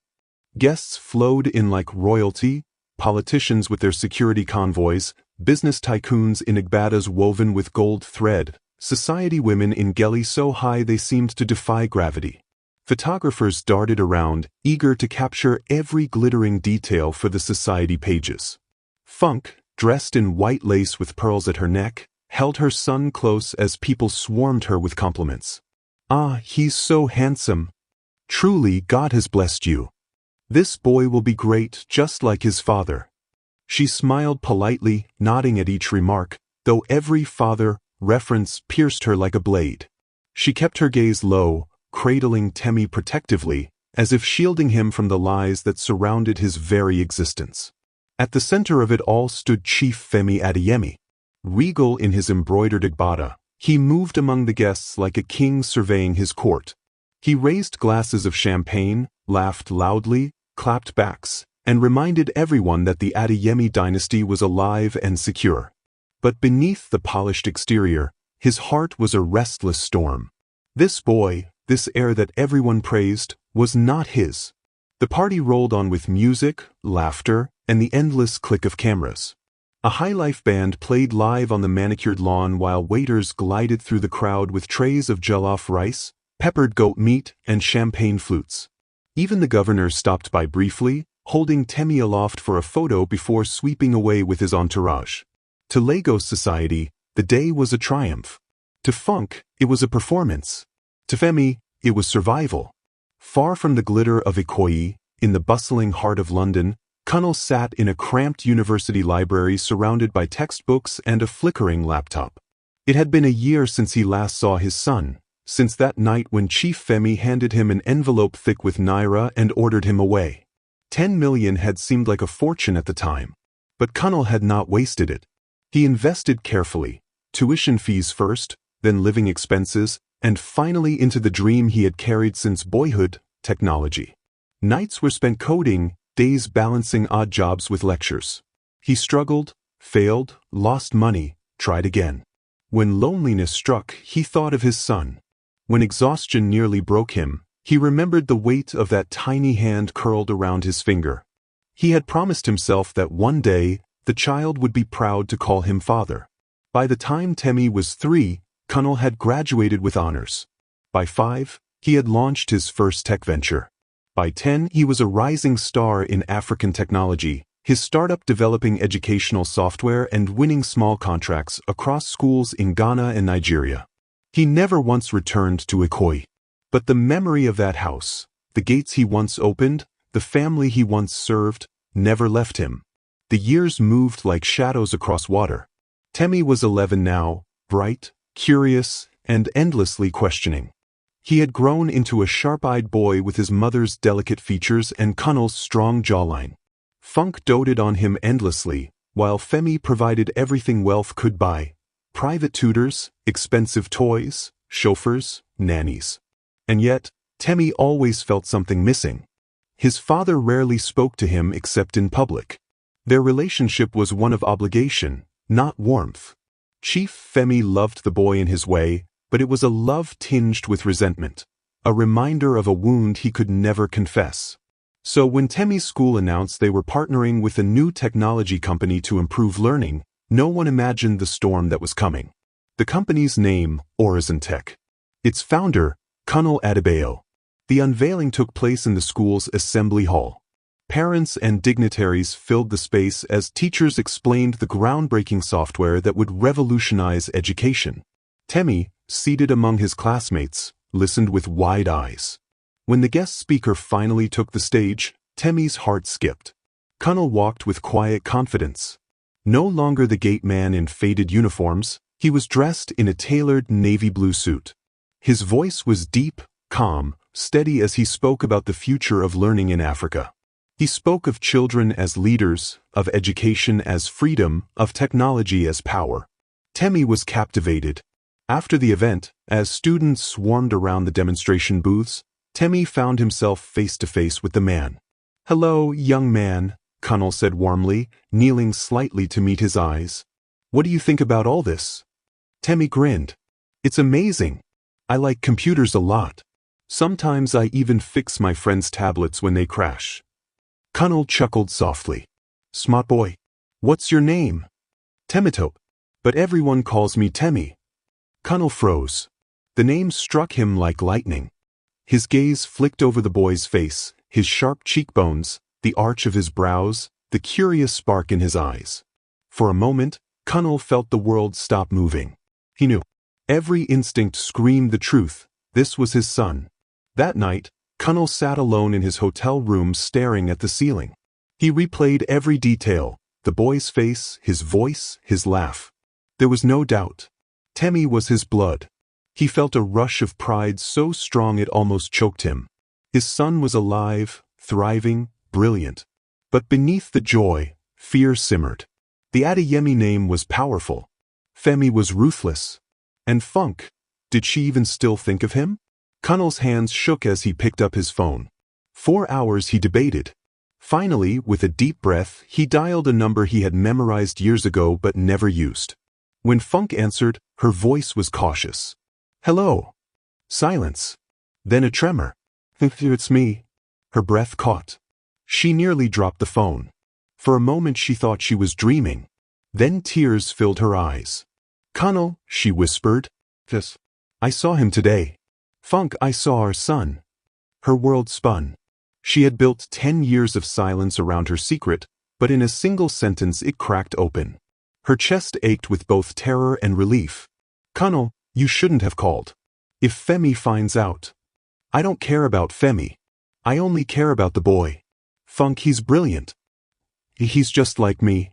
Guests flowed in like royalty, politicians with their security convoys, business tycoons in igbadas woven with gold thread, society women in geli so high they seemed to defy gravity. Photographers darted around, eager to capture every glittering detail for the society pages. Funk, dressed in white lace with pearls at her neck, held her son close as people swarmed her with compliments. "Ah, he's so handsome. Truly, God has blessed you. This boy will be great, just like his father." She smiled politely, nodding at each remark, though every father reference pierced her like a blade. She kept her gaze low, cradling Temi protectively, as if shielding him from the lies that surrounded his very existence. At the center of it all stood Chief Femi Adeyemi. Regal in his embroidered igbada, he moved among the guests like a king surveying his court. He raised glasses of champagne, laughed loudly, clapped backs, and reminded everyone that the Adeyemi dynasty was alive and secure. But beneath the polished exterior, his heart was a restless storm. This boy, this heir that everyone praised, was not his. The party rolled on with music, laughter, and the endless click of cameras. A high-life band played live on the manicured lawn while waiters glided through the crowd with trays of jollof rice, peppered goat meat, and champagne flutes. Even the governor stopped by briefly, holding Temi aloft for a photo before sweeping away with his entourage. To Lagos society, the day was a triumph. To Funk, it was a performance. To Femi, it was survival. Far from the glitter of Ikoyi, in the bustling heart of London, Kunal sat in a cramped university library surrounded by textbooks and a flickering laptop. It had been a year since he last saw his son, since that night when Chief Femi handed him an envelope thick with naira and ordered him away. 10 million had seemed like a fortune at the time. But Kunal had not wasted it. He invested carefully, tuition fees first, then living expenses, and finally into the dream he had carried since boyhood, technology. Nights were spent coding, days balancing odd jobs with lectures. He struggled, failed, lost money, tried again. When loneliness struck, he thought of his son. When exhaustion nearly broke him, he remembered the weight of that tiny hand curled around his finger. He had promised himself that one day, the child would be proud to call him father. By the time Temi was 3, Kunal had graduated with honors. By 5, he had launched his first tech venture. By 10, he was a rising star in African technology, his startup developing educational software and winning small contracts across schools in Ghana and Nigeria. He never once returned to Ikoyi. But the memory of that house, the gates he once opened, the family he once served, never left him. The years moved like shadows across water. Temi was 11 now, bright, curious, and endlessly questioning. He had grown into a sharp-eyed boy with his mother's delicate features and Kunal's strong jawline. Funk doted on him endlessly, while Femi provided everything wealth could buy: private tutors, expensive toys, chauffeurs, nannies. And yet, Temi always felt something missing. His father rarely spoke to him except in public. Their relationship was one of obligation, not warmth. Chief Femi loved the boy in his way, but it was a love tinged with resentment, a reminder of a wound he could never confess. So when Temi's school announced they were partnering with a new technology company to improve learning, no one imagined the storm that was coming. The company's name, Horizon Tech. Its founder, Kunal Adebayo. The unveiling took place in the school's assembly hall. Parents and dignitaries filled the space as teachers explained the groundbreaking software that would revolutionize education. Temi, seated among his classmates, listened with wide eyes. When the guest speaker finally took the stage, Temi's heart skipped. Kunal walked with quiet confidence. No longer the gate man in faded uniforms, he was dressed in a tailored navy blue suit. His voice was deep, calm, steady as he spoke about the future of learning in Africa. He spoke of children as leaders, of education as freedom, of technology as power. Temi was captivated. After the event, as students swarmed around the demonstration booths, Temi found himself face to face with the man. "Hello, young man," Connell said warmly, kneeling slightly to meet his eyes. "What do you think about all this?" Temi grinned. "It's amazing. I like computers a lot. Sometimes I even fix my friends' tablets when they crash." Connell chuckled softly. "Smart boy. What's your name?" "Temitope. But everyone calls me Temi." Connell froze. The name struck him like lightning. His gaze flicked over the boy's face, his sharp cheekbones, the arch of his brows, the curious spark in his eyes. For a moment, Connell felt the world stop moving. He knew. Every instinct screamed the truth. This was his son. That night, Connell sat alone in his hotel room staring at the ceiling. He replayed every detail, the boy's face, his voice, his laugh. There was no doubt. Temi was his blood. He felt a rush of pride so strong it almost choked him. His son was alive, thriving, brilliant. But beneath the joy, fear simmered. The Adeyemi name was powerful. Femi was ruthless. And Funk, did she even still think of him? Connell's hands shook as he picked up his phone. 4 hours he debated. Finally, with a deep breath, he dialed a number he had memorized years ago but never used. When Funk answered, her voice was cautious. "Hello." Silence. Then a tremor. "It's me." Her breath caught. She nearly dropped the phone. For a moment she thought she was dreaming. Then tears filled her eyes. "Connell," she whispered. "Yes. I saw him today." "Funk, I saw our son." Her world spun. She had built 10 years of silence around her secret, but in a single sentence it cracked open. Her chest ached with both terror and relief. "Connell, you shouldn't have called. If Femi finds out." "I don't care about Femi. I only care about the boy. Funk, he's brilliant. He's just like me."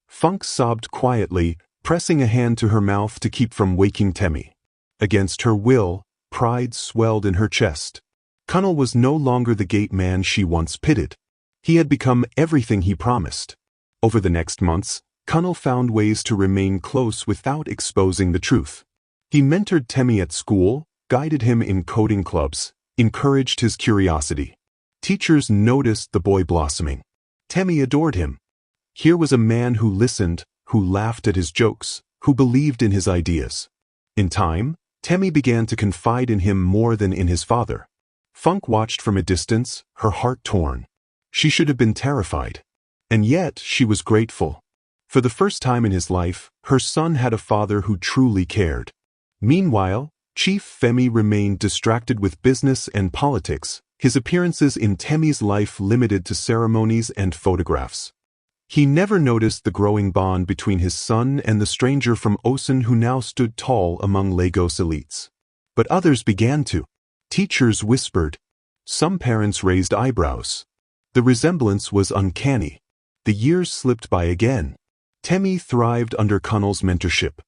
Funk sobbed quietly, pressing a hand to her mouth to keep from waking Temi. Against her will, pride swelled in her chest. Connell was no longer the gate man she once pitied. He had become everything he promised. Over the next months, Connell found ways to remain close without exposing the truth. He mentored Temi at school, guided him in coding clubs, encouraged his curiosity. Teachers noticed the boy blossoming. Temi adored him. Here was a man who listened, who laughed at his jokes, who believed in his ideas. In time, Temi began to confide in him more than in his father. Funk watched from a distance, her heart torn. She should have been terrified. And yet she was grateful. For the first time in his life, her son had a father who truly cared. Meanwhile, Chief Femi remained distracted with business and politics, his appearances in Temi's life limited to ceremonies and photographs. He never noticed the growing bond between his son and the stranger from Osun who now stood tall among Lagos elites. But others began to. Teachers whispered. Some parents raised eyebrows. The resemblance was uncanny. The years slipped by again. Temi thrived under Connell's mentorship.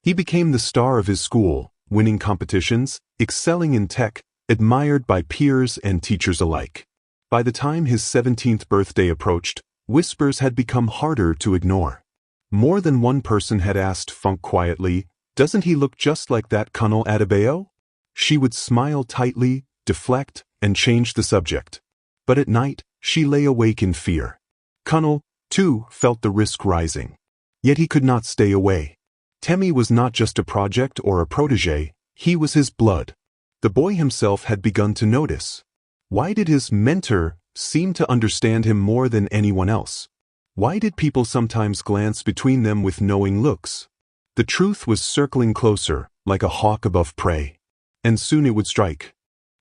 He became the star of his school, winning competitions, excelling in tech, admired by peers and teachers alike. By the time his 17th birthday approached, whispers had become harder to ignore. More than one person had asked Funk quietly, "Doesn't he look just like that Connell Adebayo?" She would smile tightly, deflect, and change the subject. But at night, she lay awake in fear. Connell, too, felt the risk rising. Yet he could not stay away. Temi was not just a project or a protege, he was his blood. The boy himself had begun to notice. Why did his mentor seem to understand him more than anyone else? Why did people sometimes glance between them with knowing looks? The truth was circling closer, like a hawk above prey. And soon it would strike.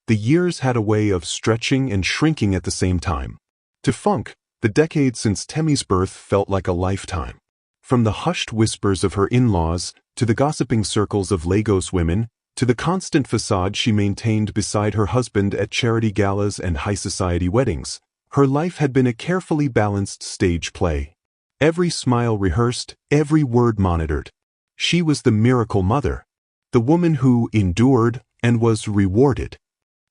The years had a way of stretching and shrinking at the same time. To Funk, the decade since Temi's birth felt like a lifetime. From the hushed whispers of her in-laws, to the gossiping circles of Lagos women, to the constant facade she maintained beside her husband at charity galas and high society weddings, her life had been a carefully balanced stage play. Every smile rehearsed, every word monitored. She was the miracle mother. The woman who endured, and was rewarded.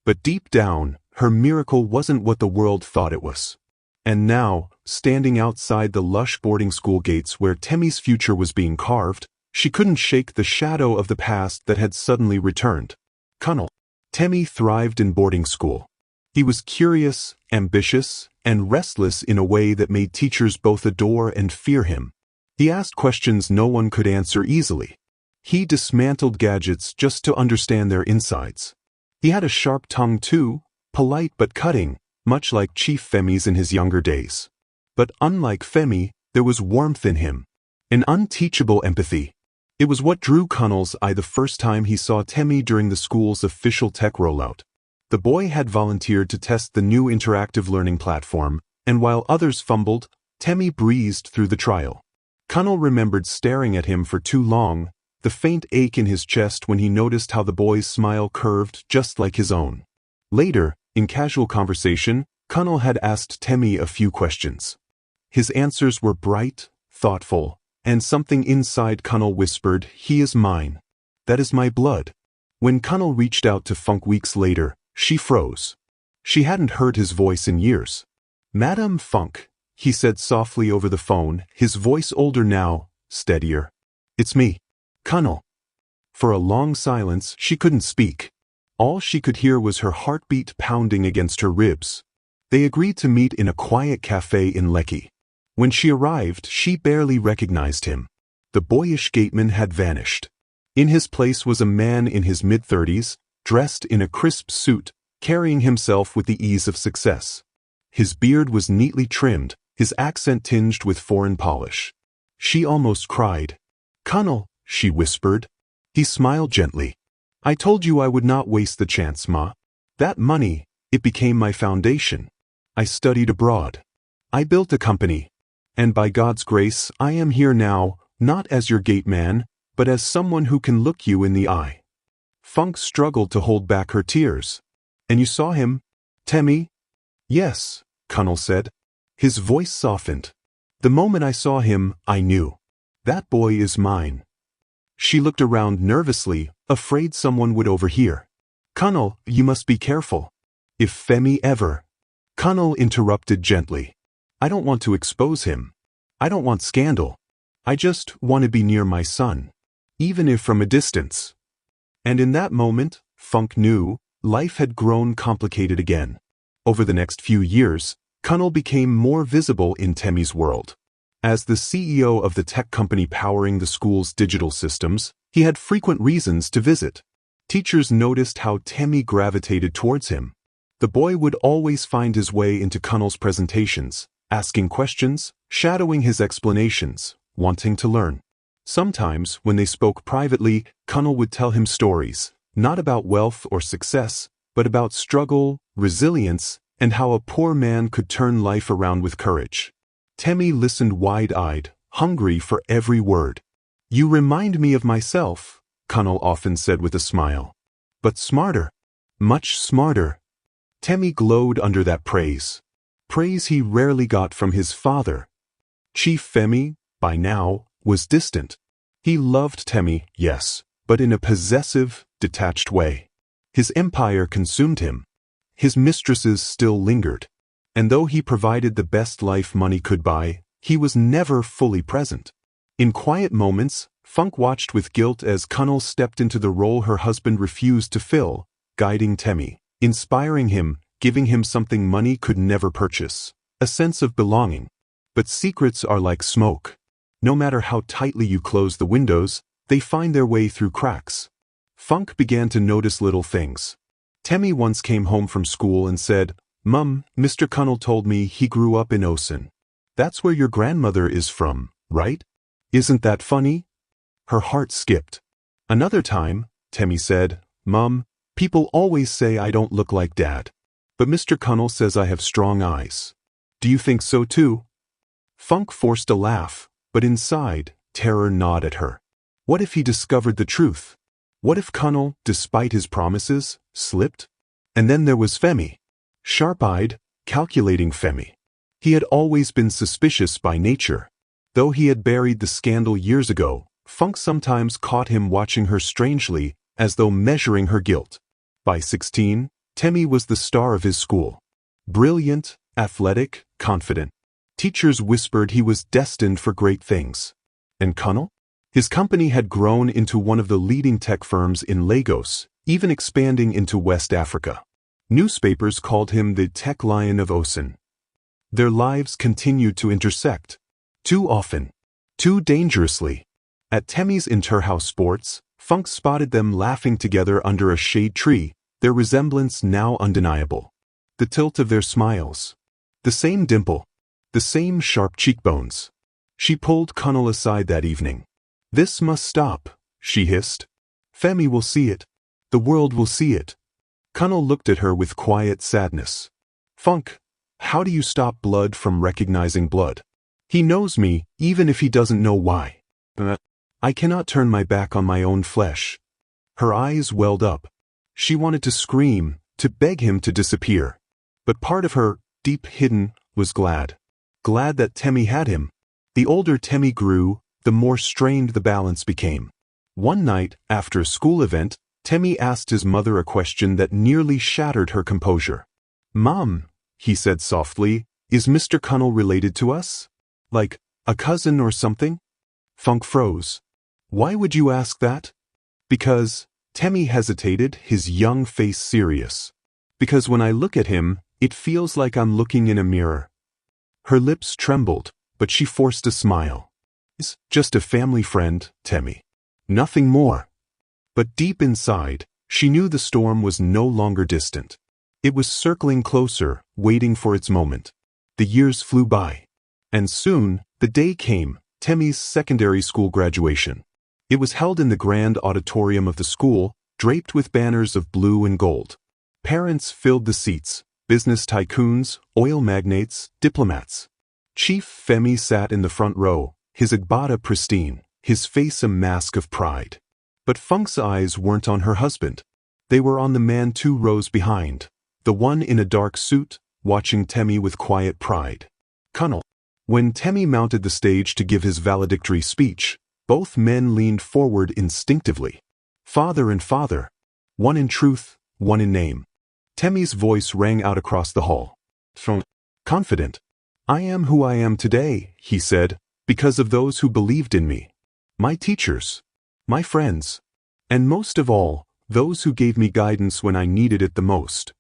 But deep down, her miracle wasn't what the world thought it was. And now, standing outside the lush boarding school gates where Temmie's future was being carved, she couldn't shake the shadow of the past that had suddenly returned. Connell. Temmie thrived in boarding school. He was curious, ambitious, and restless in a way that made teachers both adore and fear him. He asked questions no one could answer easily. He dismantled gadgets just to understand their insides. He had a sharp tongue too, polite but cutting, much like Chief Femi's in his younger days. But unlike Femi, there was warmth in him, an unteachable empathy. It was what drew Connell's eye the first time he saw Temmie during the school's official tech rollout. The boy had volunteered to test the new interactive learning platform, and while others fumbled, Temmie breezed through the trial. Connell remembered staring at him for too long, the faint ache in his chest when he noticed how the boy's smile curved just like his own. Later, in casual conversation, Connell had asked Temmie a few questions. His answers were bright, thoughtful, and something inside Connell whispered, "He is mine. That is my blood." When Connell reached out to Funk weeks later, she froze. She hadn't heard his voice in years. "Madame Funk," he said softly over the phone, his voice older now, steadier. "It's me, Connell." For a long silence, she couldn't speak. All she could hear was her heartbeat pounding against her ribs. They agreed to meet in a quiet cafe in Lekki. When she arrived, she barely recognized him. The boyish gateman had vanished. In his place was a man in his mid-30s, dressed in a crisp suit, carrying himself with the ease of success. His beard was neatly trimmed, his accent tinged with foreign polish. She almost cried. "Connell," she whispered. He smiled gently. "I told you I would not waste the chance, Ma. That money, it became my foundation. I studied abroad. I built a company. And by God's grace, I am here now, not as your gate man, but as someone who can look you in the eye." Funk struggled to hold back her tears. "And you saw him, Temmie?" "Yes," Connell said. His voice softened. "The moment I saw him, I knew. That boy is mine." She looked around nervously, afraid someone would overhear. "Connell, you must be careful. If Femi ever—" Connell interrupted gently. "I don't want to expose him. I don't want scandal. I just want to be near my son, even if from a distance." And in that moment, Funk knew, life had grown complicated again. Over the next few years, Connell became more visible in Temmie's world. As the CEO of the tech company powering the school's digital systems, he had frequent reasons to visit. Teachers noticed how Temmie gravitated towards him. The boy would always find his way into Connell's presentations, asking questions, shadowing his explanations, wanting to learn. Sometimes, when they spoke privately, Connell would tell him stories, not about wealth or success, but about struggle, resilience, and how a poor man could turn life around with courage. Temmie listened wide-eyed, hungry for every word. "You remind me of myself," Connell often said with a smile. "But smarter. Much smarter." Temmie glowed under that praise. Praise he rarely got from his father. Chief Femi, by now, was distant. He loved Temmie, yes, but in a possessive, detached way. His empire consumed him. His mistresses still lingered. And though he provided the best life money could buy, he was never fully present. In quiet moments, Funk watched with guilt as Connell stepped into the role her husband refused to fill, guiding Temmie, inspiring him, giving him something money could never purchase, a sense of belonging. But secrets are like smoke. No matter how tightly you close the windows, they find their way through cracks. Funk began to notice little things. Temmie once came home from school and said, "Mum, Mr. Connell told me he grew up in Osen. That's where your grandmother is from, right? Isn't that funny?" Her heart skipped. Another time, Temmie said, "Mum, people always say I don't look like Dad. But Mr. Connell says I have strong eyes. Do you think so too?" Funk forced a laugh, but inside, terror gnawed at her. What if he discovered the truth? What if Connell, despite his promises, slipped? And then there was Femi. Sharp-eyed, calculating Femi. He had always been suspicious by nature. Though he had buried the scandal years ago, Funk sometimes caught him watching her strangely, as though measuring her guilt. By 16, Temi was the star of his school. Brilliant, athletic, confident. Teachers whispered he was destined for great things. And Kunal? His company had grown into one of the leading tech firms in Lagos, even expanding into West Africa. Newspapers called him the tech lion of Osun. Their lives continued to intersect. Too often. Too dangerously. At Temi's inter-house sports, Funk spotted them laughing together under a shade tree, their resemblance now undeniable. The tilt of their smiles. The same dimple. The same sharp cheekbones. She pulled Kunal aside that evening. "This must stop," she hissed. "Femi will see it. The world will see it." Kunal looked at her with quiet sadness. "Funk, how do you stop blood from recognizing blood? He knows me, even if he doesn't know why. I cannot turn my back on my own flesh." Her eyes welled up. She wanted to scream, to beg him to disappear. But part of her, deep hidden, was glad. Glad that Temi had him. The older Temi grew, the more strained the balance became. One night, after a school event, Temi asked his mother a question that nearly shattered her composure. "Mom," he said softly, "is Mr. Kunal related to us? Like, a cousin or something?" Funk froze. "Why would you ask that?" "Because," Temi hesitated, his young face serious. "Because when I look at him, it feels like I'm looking in a mirror." Her lips trembled, but she forced a smile. "It's just a family friend, Temi. Nothing more." But deep inside, she knew the storm was no longer distant. It was circling closer, waiting for its moment. The years flew by. And soon, the day came, Temi's secondary school graduation. It was held in the grand auditorium of the school, draped with banners of blue and gold. Parents filled the seats, business tycoons, oil magnates, diplomats. Chief Femi sat in the front row, his agbada pristine, his face a mask of pride. But Funk's eyes weren't on her husband. They were on the man 2 rows behind, the one in a dark suit, watching Temi with quiet pride. Kunal. When Temi mounted the stage to give his valedictory speech, both men leaned forward instinctively. Father and father. One in truth, one in name. Temi's voice rang out across the hall. Confident. "I am who I am today," he said, "because of those who believed in me. My teachers. My friends. And most of all, those who gave me guidance when I needed it the most."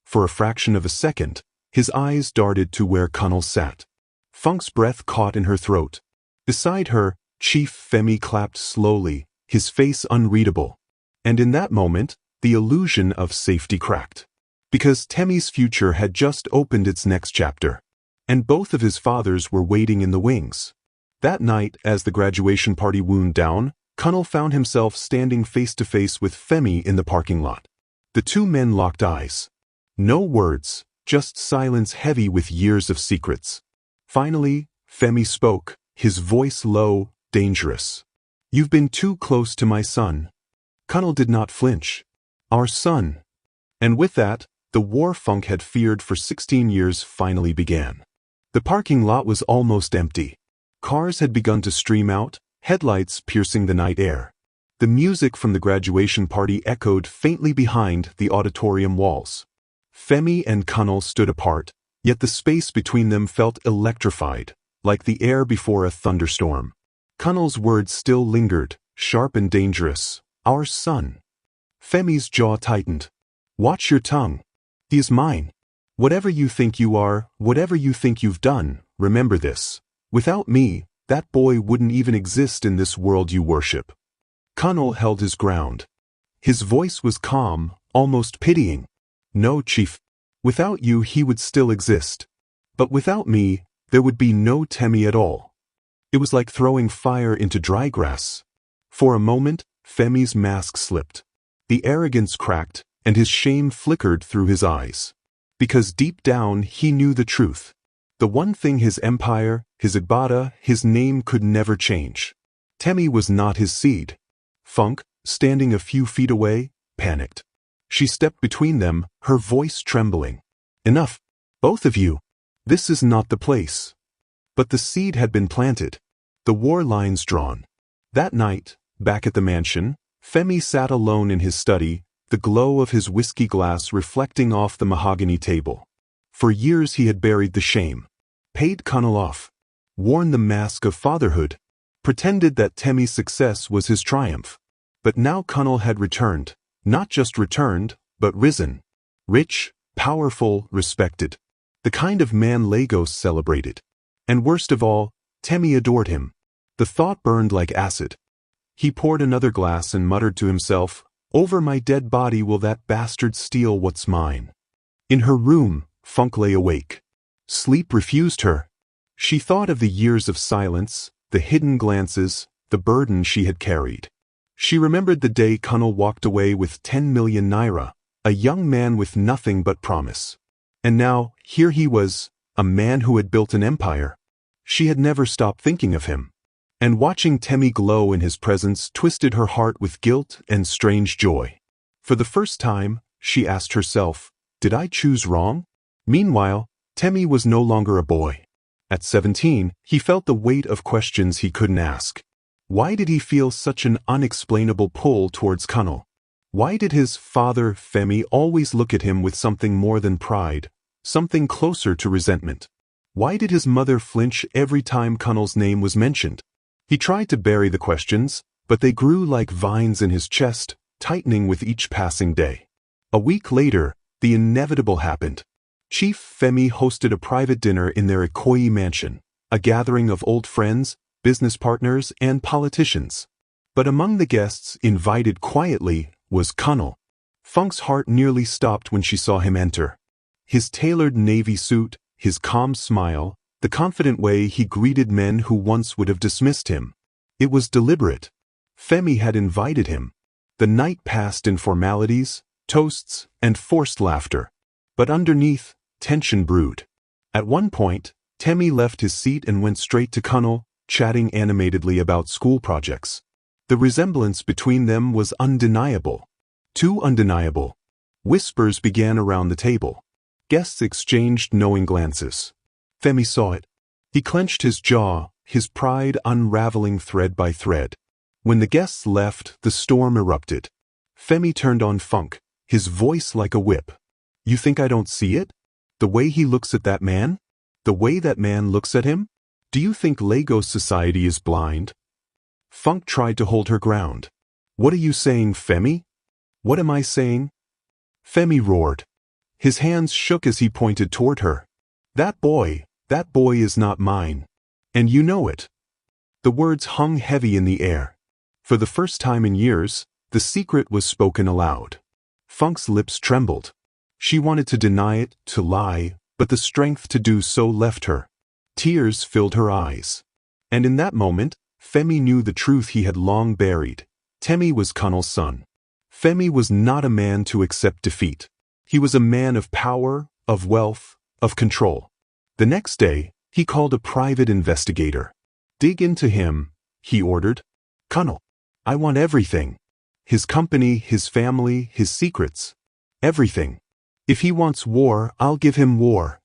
For a fraction of a second, his eyes darted to where Kunal sat. Funk's breath caught in her throat. Beside her, Chief Femi clapped slowly, his face unreadable. And in that moment, the illusion of safety cracked. Because Temi's future had just opened its next chapter. And both of his fathers were waiting in the wings. That night, as the graduation party wound down, Kunal found himself standing face to face with Femi in the parking lot. The 2 men locked eyes. No words, just silence heavy with years of secrets. Finally, Femi spoke, his voice low, dangerous. "You've been too close to my son." Kunal did not flinch. "Our son." And with that, the war Funk had feared for 16 years finally began. The parking lot was almost empty. Cars had begun to stream out, headlights piercing the night air. The music from the graduation party echoed faintly behind the auditorium walls. Femi and Kunal stood apart, yet the space between them felt electrified, like the air before a thunderstorm. Kunal's words still lingered, sharp and dangerous. "Our son." Femi's jaw tightened. "Watch your tongue. He is mine. Whatever you think you are, whatever you think you've done, remember this. Without me, that boy wouldn't even exist in this world you worship." Kunal held his ground. His voice was calm, almost pitying. "No, Chief. Without you he would still exist. But without me, there would be no Temi at all." It was like throwing fire into dry grass. For a moment, Femi's mask slipped. The arrogance cracked, and his shame flickered through his eyes. Because deep down he knew the truth. The one thing his empire, his agbada, his name could never change. Temi was not his seed. Funk, standing a few feet away, panicked. She stepped between them, her voice trembling. "Enough. Both of you. This is not the place." But the seed had been planted. The war lines drawn. That night, back at the mansion, Femi sat alone in his study, the glow of his whiskey glass reflecting off the mahogany table. For years he had buried the shame, paid Connell off, worn the mask of fatherhood, pretended that Temi's success was his triumph. But now Connell had returned, not just returned, but risen. Rich, powerful, respected. The kind of man Lagos celebrated. And worst of all, Temi adored him. The thought burned like acid. He poured another glass and muttered to himself, "Over my dead body will that bastard steal what's mine." In her room, Funk lay awake. Sleep refused her. She thought of the years of silence, the hidden glances, the burden she had carried. She remembered the day Connell walked away with 10 million naira, a young man with nothing but promise. And now, here he was, a man who had built an empire. She had never stopped thinking of him. And watching Temi glow in his presence twisted her heart with guilt and strange joy. For the first time, she asked herself, did I choose wrong? Meanwhile, Temi was no longer a boy. At 17, he felt the weight of questions he couldn't ask. Why did he feel such an unexplainable pull towards Connell? Why did his father, Femi, always look at him with something more than pride, something closer to resentment? Why did his mother flinch every time Connell's name was mentioned? He tried to bury the questions, but they grew like vines in his chest, tightening with each passing day. A week later, the inevitable happened. Chief Femi hosted a private dinner in their Ikoyi mansion, a gathering of old friends, business partners, and politicians. But among the guests, invited quietly, was Connell. Funk's heart nearly stopped when she saw him enter. His tailored navy suit, his calm smile, the confident way he greeted men who once would have dismissed him. It was deliberate. Femi had invited him. The night passed in formalities, toasts, and forced laughter. But underneath, tension brewed. At one point, Temi left his seat and went straight to Connell, chatting animatedly about school projects. The resemblance between them was undeniable. Too undeniable. Whispers began around the table. Guests exchanged knowing glances. Femi saw it. He clenched his jaw, his pride unraveling thread by thread. When the guests left, the storm erupted. Femi turned on Funk, his voice like a whip. You think I don't see it? The way he looks at that man? The way that man looks at him? Do you think Lagos society is blind? Funk tried to hold her ground. What are you saying, Femi? What am I saying? Femi roared. His hands shook as he pointed toward her. That boy is not mine. And you know it. The words hung heavy in the air. For the first time in years, the secret was spoken aloud. Funk's lips trembled. She wanted to deny it, to lie, but the strength to do so left her. Tears filled her eyes. And in that moment, Femi knew the truth he had long buried. Temi was Connell's son. Femi was not a man to accept defeat. He was a man of power, of wealth, of control. The next day, he called a private investigator. Dig into him, he ordered. Connell, I want everything. His company, his family, his secrets. Everything. If he wants war, I'll give him war.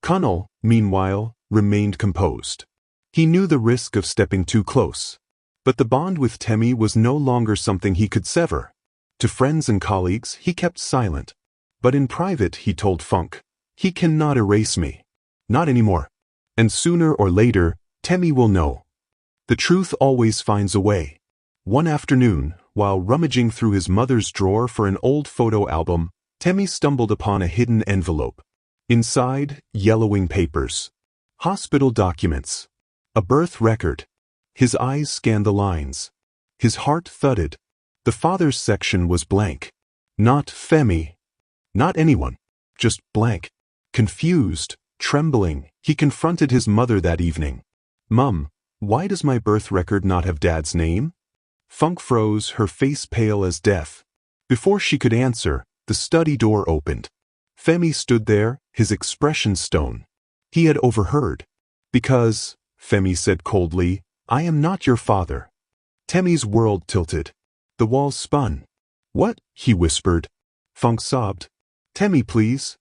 Connell, meanwhile, remained composed. He knew the risk of stepping too close. But the bond with Temi was no longer something he could sever. To friends and colleagues, he kept silent. But in private, he told Funk, he cannot erase me. Not anymore. And sooner or later, Temi will know. The truth always finds a way. One afternoon, while rummaging through his mother's drawer for an old photo album, Temi stumbled upon a hidden envelope. Inside, yellowing papers. Hospital documents. A birth record. His eyes scanned the lines. His heart thudded. The father's section was blank. Not Femi. Not anyone. Just blank. Confused, trembling, he confronted his mother that evening. Mum, why does my birth record not have Dad's name? Funk froze, her face pale as death. Before she could answer, the study door opened. Femi stood there, his expression stone. He had overheard. Because, Femi said coldly, I am not your father. Temi's world tilted. The walls spun. What? He whispered. Funk sobbed. Temi, please.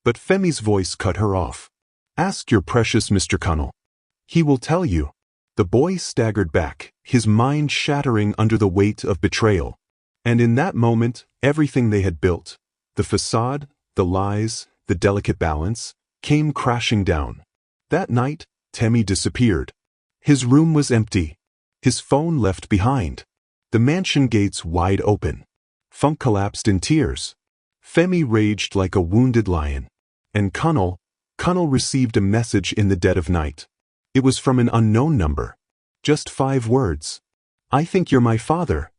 But Femi's voice cut her off. Ask your precious Mr. Connell. He will tell you. The boy staggered back, his mind shattering under the weight of betrayal. And in that moment, everything they had built, the facade, the lies, the delicate balance, came crashing down. That night, Temi disappeared. His room was empty. His phone left behind. The mansion gates wide open. Funk collapsed in tears. Femi raged like a wounded lion. And Kunnel received a message in the dead of night. It was from an unknown number. Just 5 words. "I think you're my father."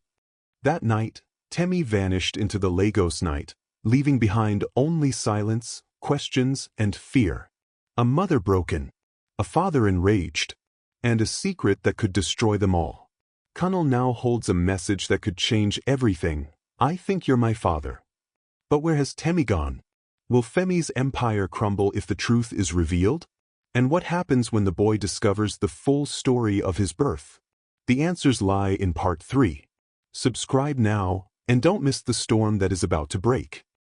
That night, Temi vanished into the Lagos night, leaving behind only silence, questions, and fear. A mother broken, a father enraged, and a secret that could destroy them all. Kunnel now holds a message that could change everything. "I think you're my father." But where has Temi gone? Will Femi's empire crumble if the truth is revealed? And what happens when the boy discovers the full story of his birth? The answers lie in part 3. Subscribe now, and don't miss the storm that is about to break.